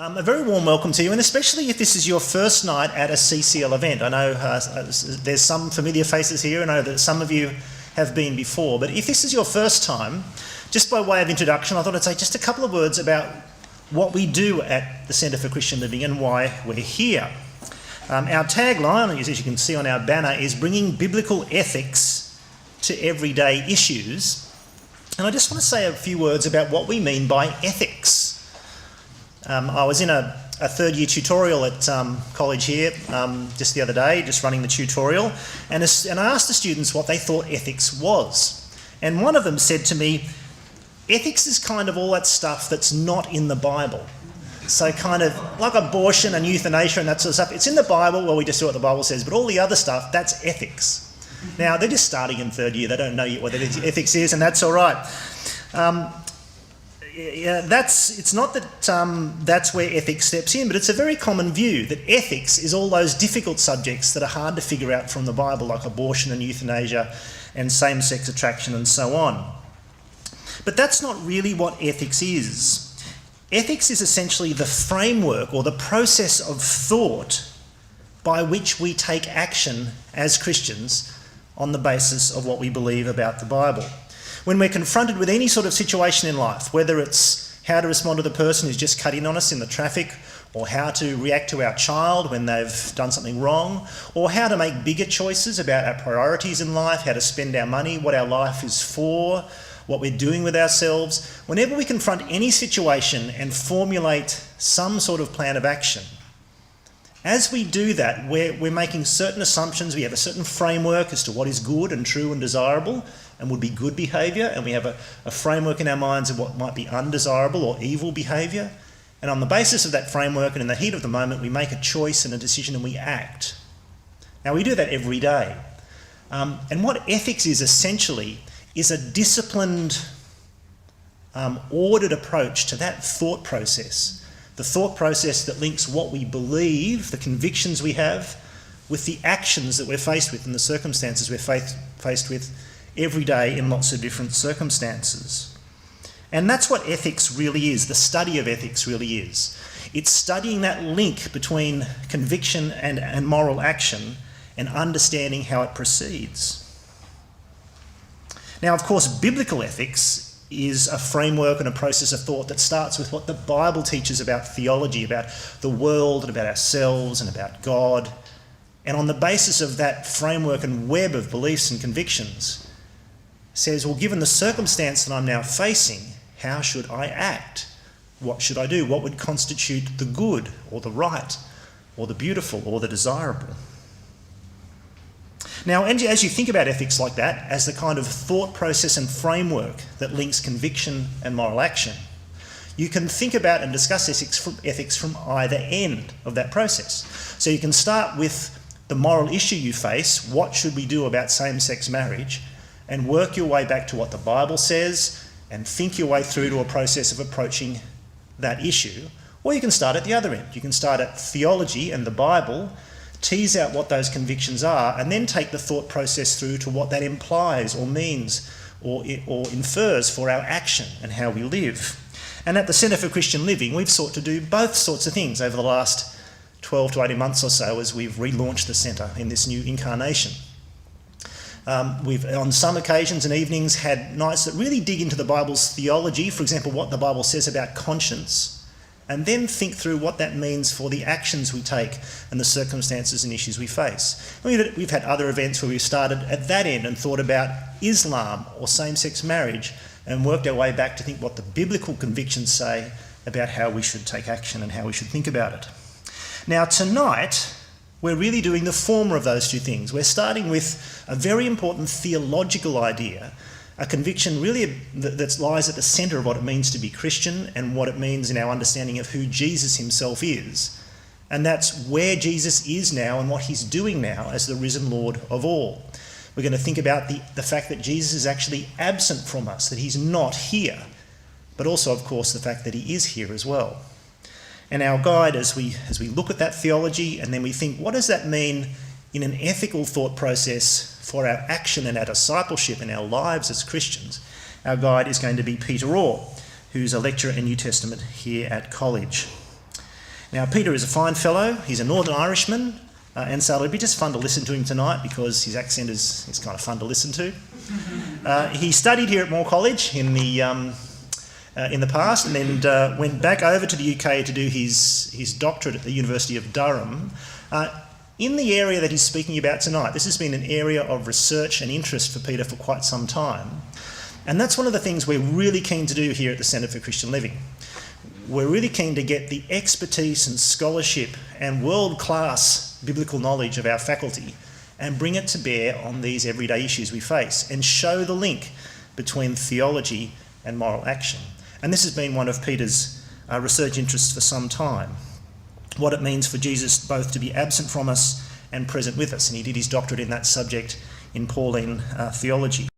A very warm welcome to you, and especially if this is your first night at a CCL event. I know there's some familiar faces here. I know that some of you have been before, but if this is your first time, just by way of introduction, I thought I'd say just a couple of words about what we do at the Centre for Christian Living and why we're here. Our tagline, as you can see on our banner, is bringing biblical ethics to everyday issues. And I just want to say a few words about what we mean by ethics. I was in a third year tutorial at college here just the other day, just running the tutorial, and I asked the students what they thought ethics was. And one of them said to me, ethics is kind of all that stuff that's not in the Bible. So kind of like abortion and euthanasia and that sort of stuff. It's in the Bible, well, we just do what the Bible says, but all the other stuff, that's ethics. Now, they're just starting in third year. They don't know yet what ethics is, and that's all right. It's not that that's where ethics steps in, but it's a very common view that ethics is all those difficult subjects that are hard to figure out from the Bible, like abortion and euthanasia and same-sex attraction and so on. But that's not really what ethics is. Ethics is essentially the framework or the process of thought by which we take action as Christians on the basis of what we believe about the Bible. When we're confronted with any sort of situation in life, whether it's how to respond to the person who's just cut in on us in the traffic, or how to react to our child when they've done something wrong, or how to make bigger choices about our priorities in life, how to spend our money, what our life is for, what we're doing with ourselves, whenever we confront any situation and formulate some sort of plan of action, as we do that, we're making certain assumptions. We have a certain framework as to what is good and true and desirable and would be good behaviour, and we have a framework in our minds of what might be undesirable or evil behaviour. And on the basis of that framework and in the heat of the moment, we make a choice and a decision and we act. Now, we do that every day. And what ethics is essentially is a disciplined, ordered approach to that thought process. The thought process that links what we believe, the convictions we have, with the actions that we're faced with and the circumstances we're faced with every day in lots of different circumstances. And that's what ethics really is, the study of ethics really is. It's studying that link between conviction and moral action and understanding how it proceeds. Now, of course, biblical ethics is a framework and a process of thought that starts with what the Bible teaches about theology, about the world and about ourselves and about God. And on the basis of that framework and web of beliefs and convictions, says, well, given the circumstance that I'm now facing, how should I act? What should I do? What would constitute the good or the right or the beautiful or the desirable? Now, and as you think about ethics like that, as the kind of thought process and framework that links conviction and moral action, you can think about and discuss ethics from either end of that process. So you can start with the moral issue you face, what should we do about same-sex marriage, and work your way back to what the Bible says and think your way through to a process of approaching that issue. Or you can start at the other end. You can start at theology and the Bible, tease out what those convictions are, and then take the thought process through to what that implies or means or infers for our action and how we live. And at the Centre for Christian Living, we've sought to do both sorts of things over the last 12 to 18 months or so as we've relaunched the centre in this new incarnation. We've, on some occasions and evenings, had nights that really dig into the Bible's theology, for example, what the Bible says about conscience, and then think through what that means for the actions we take and the circumstances and issues we face. We've had other events where we've started at that end and thought about Islam or same-sex marriage and worked our way back to think what the biblical convictions say about how we should take action and how we should think about it. Now, tonight, we're really doing the former of those two things. We're starting with a very important theological idea, a conviction really that lies at the centre of what it means to be Christian and what it means in our understanding of who Jesus himself is. And that's where Jesus is now and what he's doing now as the risen Lord of all. We're going to think about the fact that Jesus is actually absent from us, that he's not here, but also, of course, the fact that he is here as well. And our guide, as we look at that theology and then we think, what does that mean in an ethical thought process for our action and our discipleship and our lives as Christians? Our guide is going to be Peter Orr, who's a lecturer in New Testament here at college. Now, Peter is a fine fellow. He's a Northern Irishman, and so it'll be just fun to listen to him tonight because his accent is kind of fun to listen to. He studied here at Moore College in the past, and then went back over to the UK to do his doctorate at the University of Durham. In the area that he's speaking about tonight, this has been an area of research and interest for Peter for quite some time. And that's one of the things we're really keen to do here at the Centre for Christian Living. We're really keen to get the expertise and scholarship and world-class biblical knowledge of our faculty and bring it to bear on these everyday issues we face and show the link between theology and moral action. And this has been one of Peter's research interests for some time. What it means for Jesus both to be absent from us and present with us. And he did his doctorate in that subject in Pauline theology.